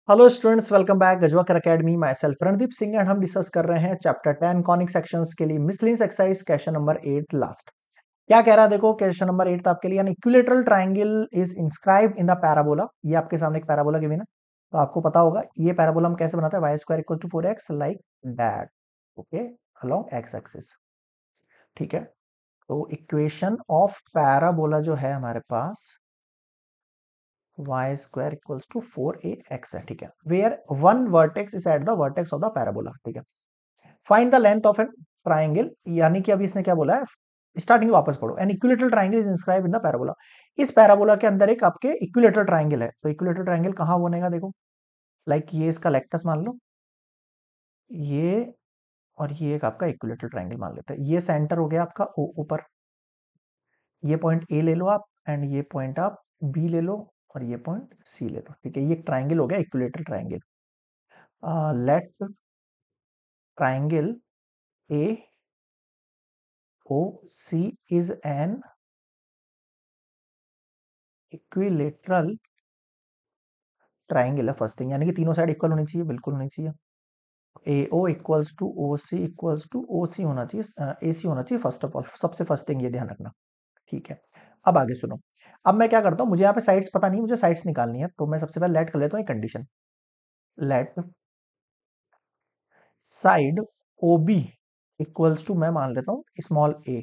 Hello students, welcome back Gajwakar academy. Myself Randeep Singh and हम discuss कर रहे हैं चैप्टर 10 कॉनिक सेक्शंस के लिए miscellaneous exercise question number 8 last. क्या कह रहा है देखो, क्वेश्चन नंबर 8 था आपके लिए। An equilateral triangle is inscribed in the parabola. ये आपके सामने एक पैराबोला गिवन है, तो आपको पता होगा ये पैराबोला हम कैसे बनाते हैं। Y square equal to 4x like that, okay, along x axis. ठीक है, तो इक्वेशन ऑफ पैराबोला जो है हमारे पास y square equals to 4ax है। ठीक है, where one vertex is at the vertex of the parabola. ठीक है, find the length of an triangle, यानी कि अभी इसने क्या बोला है, स्टार्टिंग वापस पढ़ो। An equilateral triangle is inscribe in the parabola. इस पैराबोला के अंदर एक आपके इक्विलेटरल ट्राइंगल है, तो इक्विलेटरल ट्राइंगल कहाँ बनेगा देखो, लाइक ये इसका लेक्टस मान लो, ये और ये एक आपका इक्विलेटरल ट्राइंगल मान लेते हैं। ये सेंटर हो गया आपका ऊपर, ये पॉइंट ए ले लो आप, एंड ये पॉइंट आप बी ले लो, और ये पॉइंट सी ले लो। ठीक है, ये ट्राइंगल हो गया equilateral triangle. Let triangle AOC is an equilateral triangle है फर्स्ट थिंग, यानी कि तीनों साइड इक्वल होनी चाहिए, बिल्कुल होनी चाहिए। AO equals to OC equals to OC होना चाहिए, AC होना चाहिए फर्स्ट ऑफ ऑल, सबसे फर्स्ट थिंग ये ध्यान रखना। ठीक है, अब आगे सुनो। अब मैं क्या करता हूँ, मुझे यहाँ पे साइड्स पता नहीं, मुझे साइड्स निकालनी है, तो मैं सबसे पहले लेट कर लेता हूँ एक condition. Let side OB equals to, मैं मान लेता हूँ स्मॉल a,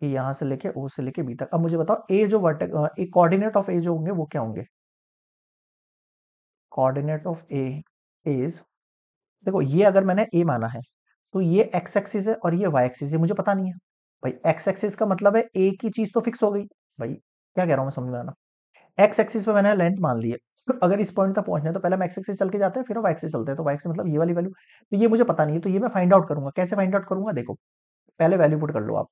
कि यहां से लेके ओ से लेके बी तक। अब मुझे बताओ ए जो वर्टेक्स, ए कोऑर्डिनेट ऑफ ए जो होंगे वो क्या होंगे। कोऑर्डिनेट ऑफ ए इज, देखो ये अगर मैंने ए माना है तो ये एक्स एक्सिस है और ये वाई एक्सिस है, मुझे पता नहीं है भाई। एक्स एक्सिस का मतलब है ए की चीज तो फिक्स हो गई भाई, क्या कह रहा हूं मैं, समझ में आना। एक्स एक्सिस पे मैंने लेंथ मान ली है, तो अगर इस पॉइंट तक पहुंचना है तो पहले हम एक्स एक्सिस चल के जाते हैं, फिर हम वाई एक्सिस चलते हैं। तो वाई एक्सिस मतलब ये वाली वैल्यू, तो ये मुझे पता नहीं है, तो ये मैं फाइंड आउट करूंगा। कैसे फाइंड आउट करूंगा देखो, पहले वैल्यू पुट कर लो आप,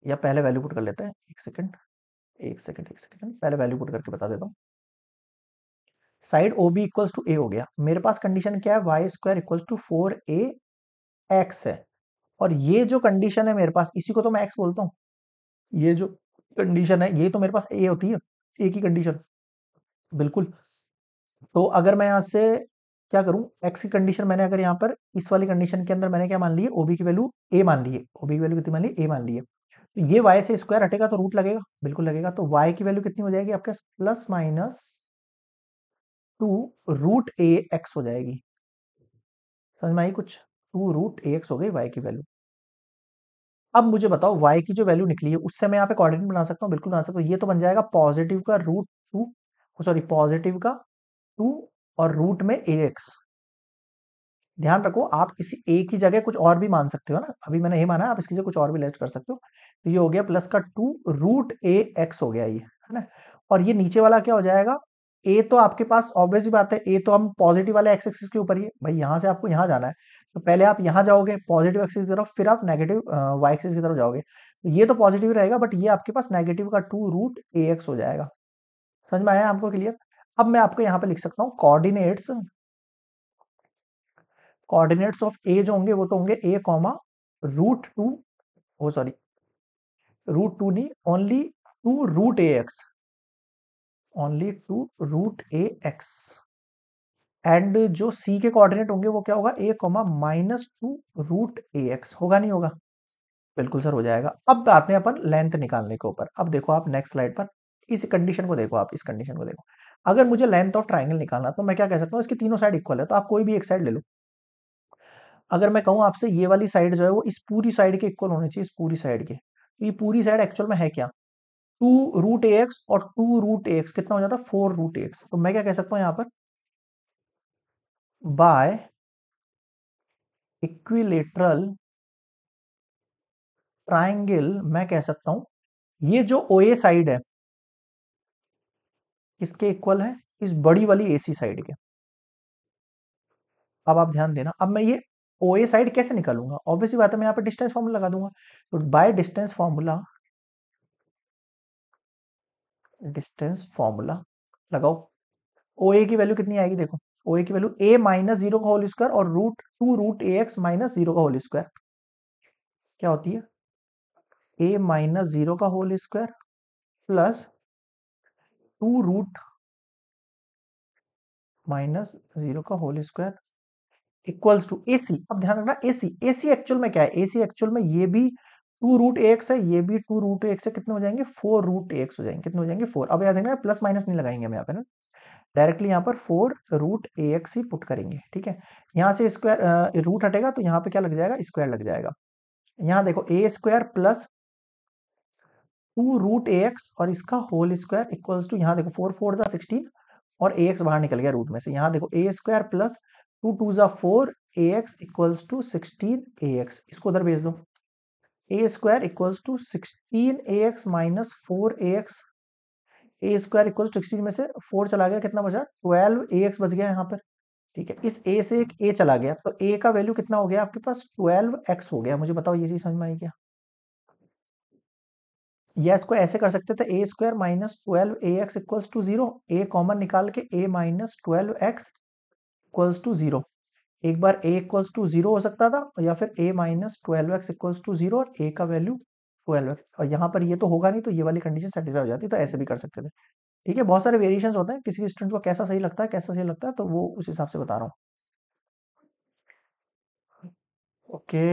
या पहले वैल्यू पुट कर लेते हैं। एक सेकंड एक सेकंड एक सेकंड, पहले वैल्यू पुट करके बता देता हूँ। Side O B equals to A हो गया, मेरे पास कंडीशन क्या है, Y square equals to 4ax है। और ये जो कंडीशन है मेरे पास, इसी को तो मैं एक्स बोलता हूँ। ये जो कंडीशन है ये तो मेरे पास ए होती है, ए की कंडीशन, बिल्कुल। तो अगर मैं यहाँ से क्या करूं, एक्स की कंडीशन मैंने अगर यहाँ पर इस वाली कंडीशन के अंदर मैंने क्या मान ली है, ओबी की वैल्यू ए मान ली है। ओबी की वैल्यू कितनी मान ली, ए मान ली है। तो ये वाई से स्क्वायर हटेगा तो रूट लगेगा, बिल्कुल लगेगा। तो वाई की वैल्यू कितनी हो जाएगी आपके, प्लस माइनस 2√ax हो जाएगी। समझ में आई कुछ, 2√ax हो गई वाई की वैल्यू। अब मुझे बताओ वाई की जो वैल्यू निकली है उससे मैं यहाँ पे कोऑर्डिनेट बना सकता हूँ, बिल्कुल बना सकता हूँ। ये तो बन जाएगा पॉजिटिव का √2, सॉरी पॉजिटिव का 2 और रूट में ax। ध्यान रखो आप किसी ए की जगह कुछ और भी मान सकते हो ना, अभी मैंने ए माना है, आप इसकी जगह कुछ और भी लेट कर सकते हो। तो ये हो गया प्लस का 2√ax हो गया ये, है ना। और ये नीचे वाला क्या हो जाएगा, ए तो आपके पास ऑब्वियस ही बात है, ए तो हम पॉजिटिव वाले एक्स एक्सिस के ऊपर ही है भाई, यहां से आपको यहां जाना है, तो पहले आप यहां जाओगे पॉजिटिव एक्सिस की तरफ, फिर आप नेगेटिव वाई एक्सिस की तरफ जाओगे। तो ये तो पॉजिटिव रहेगा, बट ये आपके पास नेगेटिव का 2√ax हो जाएगा। समझ में आया आपको, क्लियर। अब मैं आपको यहाँ पे लिख सकता हूँ कोऑर्डिनेट्स, कोऑर्डिनेट्स ऑफ ए जो होंगे वो तो होंगे ए कॉमा √2, ओ सॉरी √2 नहीं, only 2√ax, only 2√ax। And जो सी के कोऑर्डिनेट होंगे वो क्या होगा, ए कॉमा -2√ax, होगा नहीं होगा, बिल्कुल सर हो जाएगा। अब आते हैं अपन लेंथ निकालने के ऊपर। अब देखो आप नेक्स्ट स्लाइड पर, इस कंडीशन को देखो, आप इस कंडीशन को देखो। अगर मुझे लेंथ ऑफ ट्राइंगल निकालना तो मैं क्या कह सकता हूँ, इसकी तीनों साइड इक्वल है, तो आप कोई भी एक साइड ले लो। अगर मैं कहूँ आपसे ये वाली साइड जो है वो इस पूरी साइड के इक्वल होनी चाहिए, इस पूरी साइड के, तो ये पूरी साइड एक्चुअल में है क्या, 2√ax और 2√ax कितना हो जाता है, 4√ax। तो मैं क्या कह सकता हूँ यहाँ पर, बाय इक्विलेटरल ट्राइंगल मैं कह सकता हूँ ये जो ओ ए साइड है इसके इक्वल है इस बड़ी वाली एसी साइड के। अब आप ध्यान देना, अब मैं ये ओ ए साइड कैसे निकालूंगा, ऑब्वियसली बात है मैं यहाँ पे डिस्टेंस फॉर्मूला लगा दूंगा। तो बाय डिस्टेंस फॉर्मूला लगाओ। ओ ए की वैल्यू कितनी आएगी देखो, ओ ए की वैल्यू ए माइनस जीरो का होल स्क्वायर और √2√ax माइनस जीरो का होल स्क्वायर, क्या होती है, ए माइनस जीरो का होल स्क्वायर प्लस 2 माइनस 0 का whole square equals to AC। अब ध्यान रखना AC, AC एक्चुअल में क्या है? AC एक्चुअल में ये भी 2√AX है, ये भी 2√AX है, कितने हो जाएंगे? 4√AX हो जाएंगे। कितने हो जाएंगे? 4। अब याद रखना प्लस माइनस नहीं लगाएंगे हम यहाँ पे ना, डायरेक्टली यहाँ पर 4√AX ही पुट करेंगे। ठीक है, यहाँ से स्क्वायर रूट हटेगा तो यहाँ पे क्या लग जाएगा? स्क्वायर लग जाएगा। यहाँ देखो ए स्क्वायर प्लस 2√AX और इसका होल स्क्वायर इक्वल्स टू, यहाँ देखो 4 4 जा 16 और AX बाहर निकल गया रूट में से। यहाँ देखो ए स्क्वायर प्लस 2 2 जा 4 AX इक्वल्स टू 16 AX। इसको उधर भेज दो। A square equals to 16 AX minus 4 AX। A square equals to 16 में से 4 चला गया, कितना बचा? 12 AX बच गया यहाँ पर। ठीक है, इस ए से एक ए चला गया तो ए का वैल्यू कितना हो गया आपके पास? 12x हो गया। मुझे बताओ ये चीज समझ में आई क्या? या इसको ऐसे कर सकते थे, A square minus 12AX equals to 0। A common निकाल के ए माइनस 12x इक्वल्स टू 0। एक बार ए इक्वल्स टू 0 हो सकता था, या फिर ए माइनस 12x इक्वल्स टू 0 और ए का वैल्यू 12x। और यहाँ पर ये तो होगा नहीं, तो ये वाली कंडीशन सेटिस्फाई हो जाती, तो ऐसे भी कर सकते थे। ठीक है, बहुत सारे वेरिएशंस होते हैं, किसी स्टूडेंट को कैसा सही लगता है, कैसा सही लगता है, तो वो उस हिसाब से बता रहा हूँ। ओके,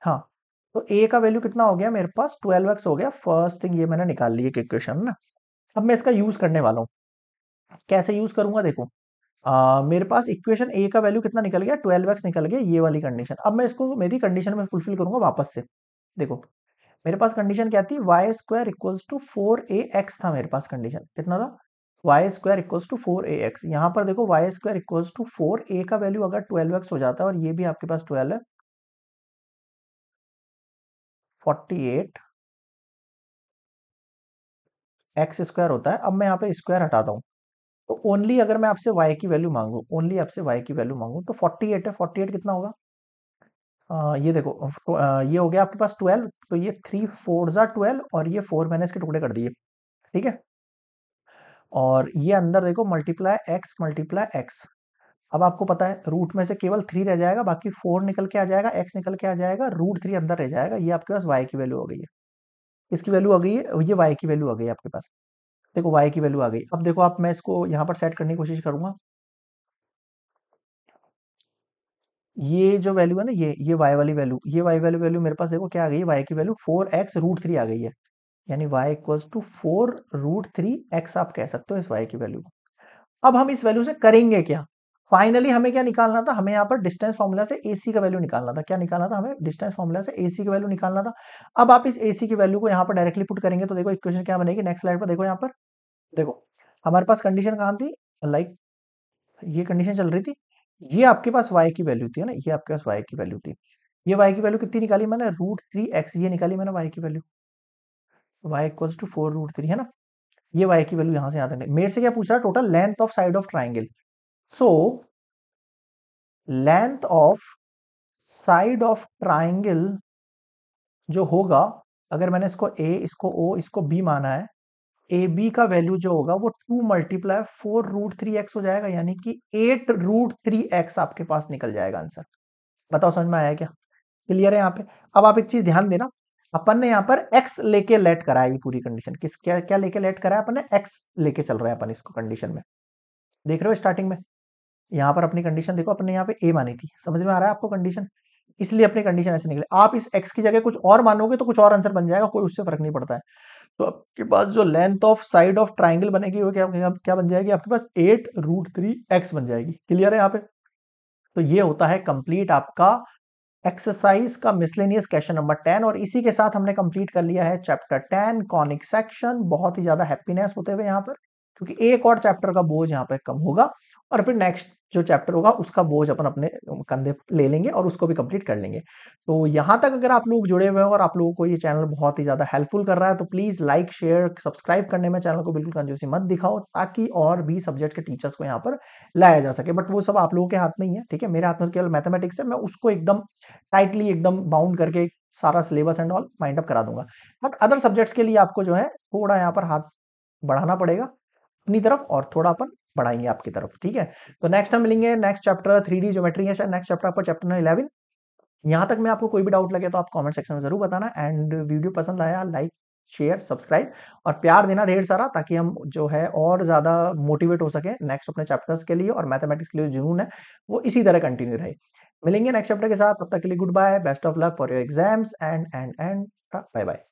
हाँ, तो ए का वैल्यू कितना हो गया मेरे पास? 12x हो गया। फर्स्ट थिंग ये मैंने निकाल ली एक इक्वेशन ना। अब मैं इसका यूज करने वाला हूँ। कैसे यूज करूंगा देखो, मेरे पास इक्वेशन ए का वैल्यू कितना निकल गया? 12x निकल गया, ये वाली कंडीशन। अब मैं इसको मेरी कंडीशन में फुलफिल करूंगा वापस से। देखो, मेरे पास कंडीशन क्या थी? Y square equals to 4AX था मेरे पास कंडीशन। कितना था? Y square equals to 4AX। यहाँ पर देखो y square equals to 4, a का वैल्यू अगर 12x हो जाता है और ये भी आपके पास 12 है, 48 एक्स स्क्वायर होता है। अब मैं यहाँ पे स्क्वायर हटाता हूँ, तो ओनली अगर मैं आपसे y की वैल्यू मांगू, ओनली आपसे y की वैल्यू मांगू, तो 48 है। 48 कितना होगा? ये देखो, ये हो गया आपके पास 12, तो ये 3 4 जा 12 और ये 4 मैंने इसके टुकड़े कर दिए। ठीक है, और ये अंदर देखो मल्टीप्लाई x। अब आपको पता है रूट में से केवल 3 रह जाएगा, बाकी 4 निकल के आ जाएगा, x निकल के आ जाएगा, √3 अंदर रह जाएगा। ये आपके पास y की वैल्यू हो गई है। इसकी वैल्यू आ गई है, ये y की वैल्यू आ गई है आपके पास। देखो y की वैल्यू आ गई। अब देखो आप, मैं इसको यहाँ पर सेट करने की कोशिश करूंगा। ये जो वैल्यू है ना, ये y वाली वैल्यू, ये y वाली वैल्यू मेरे पास देखो क्या आ गई है? y की वैल्यू 4x√3 आ गई है। यानी y इक्वल्स टू 4√3x आप कह सकते हो इस y की वैल्यू को। अब हम इस वैल्यू से करेंगे क्या? फाइनली हमें क्या निकालना था? हमें यहाँ पर डिस्टेंस फॉर्मूला से AC का वैल्यू निकालना था। क्या निकालना था हमें? डिस्टेंस फॉर्मूला से AC का वैल्यू निकालना था। अब आप इस AC की वैल्यू को यहाँ पर डायरेक्टली पुट करेंगे तो देखो इक्वेशन क्या बनेगी? नेक्स्ट स्लाइड पर देखो, यहाँ पर देखो हमारे पास कंडीशन कहाँ थी? लाइक ये कंडीशन चल रही थी, ये आपके पास y की वैल्यू थी है ना, ये आपके पास y की वैल्यू थी। ये y की वैल्यू कितनी निकाली मैंने? √3x, ये निकाली मैंने y की वैल्यू। y इक्वल्स टू 4√3 है ना, ये y की वैल्यू यहाँ से यहाँ तक। मेरे से क्या पूछ रहा है? Total length of side of triangle. So length of side of triangle जो होगा, अगर मैंने इसको a, इसको o, इसको b माना है, ए बी का वैल्यू जो होगा वो 2 मल्टीप्लाई 4√3x हो जाएगा, यानी कि 8√3x आपके पास निकल जाएगा आंसर। बताओ समझ में आया क्या? क्लियर है यहाँ पे? अब आप एक चीज ध्यान देना, अपन ने यहाँ पर x लेके लेट करा है। ये पूरी कंडीशन किस क्या क्या लेके लेट करा है? अपन ने x लेके चल रहे हैं अपन इसको कंडीशन में। देख रहे हो स्टार्टिंग में यहाँ पर अपनी कंडीशन देखो, अपने यहाँ पे a मानी थी। समझ में आ रहा है आपको कंडीशन? इसलिए अपनी कंडीशन ऐसे निकले। आप इस x की जगह कुछ और मानोगे तो कुछ और आंसर बन जाएगा, कोई उससे फर्क नहीं पड़ता है। तो आपके पास जो length of side of triangle बनेगी वो क्या क्या बन जाएगी? आपके पास 8√3x बन जाएगी। क्लियर है यहाँ पे? तो ये होता है कंप्लीट आपका एक्सरसाइज का मिसलेनियस क्वेश्चन नंबर 10, और इसी के साथ हमने कंप्लीट कर लिया है चैप्टर 10 कॉनिक सेक्शन। बहुत ही ज्यादा हैप्पीनेस होते हुए यहाँ पर, क्योंकि एक और चैप्टर का बोझ यहाँ पे कम होगा, और फिर नेक्स्ट जो चैप्टर होगा उसका बोझ अपन अपने कंधे ले लेंगे और उसको भी कंप्लीट कर लेंगे। तो यहाँ तक अगर आप लोग जुड़े हुए हैं और आप लोगों को ये चैनल बहुत ही ज्यादा हेल्पफुल कर रहा है, तो प्लीज लाइक शेयर सब्सक्राइब करने में चैनल को बिल्कुल कंजूसी मत दिखाओ, ताकि और भी सब्जेक्ट के टीचर्स को यहाँ पर लाया जा सके। बट वो सब आप लोगों के हाथ में ही है। ठीक है, मेरे हाथ में केवल मैथमेटिक्स है, मैं उसको एकदम टाइटली एकदम बाउंड करके सारा syllabus and all mind up करा दूंगा। बट अदर सब्जेक्ट्स के लिए आपको जो है थोड़ा यहाँ पर हाथ बढ़ाना पड़ेगा अपनी तरफ, और थोड़ा अपन बढ़ाएंगे आपकी तरफ। ठीक है, तो नेक्स्ट हम मिलेंगे नेक्स्ट चैप्टर 3D ज्योमेट्री है शायद नेक्स्ट चैप्टर आपका, चैप्टर नंबर 11। यहाँ तक में आपको कोई भी डाउट लगे तो आप कमेंट सेक्शन में जरूर बताना, एंड वीडियो पसंद आया लाइक शेयर, सब्सक्राइब और प्यार देना ढेर सारा, ताकि हम जो है और ज़्यादा मोटिवेट हो सकें नेक्स्ट अपने चैप्टर्स के लिए, और मैथमेटिक्स के लिए जो जुनून है, वो इसी तरह कंटिन्यू रहे। मिलेंगे नेक्स्ट चैप्टर के साथ, तब तक के लिए good bye, best of luck for your exams and bye bye.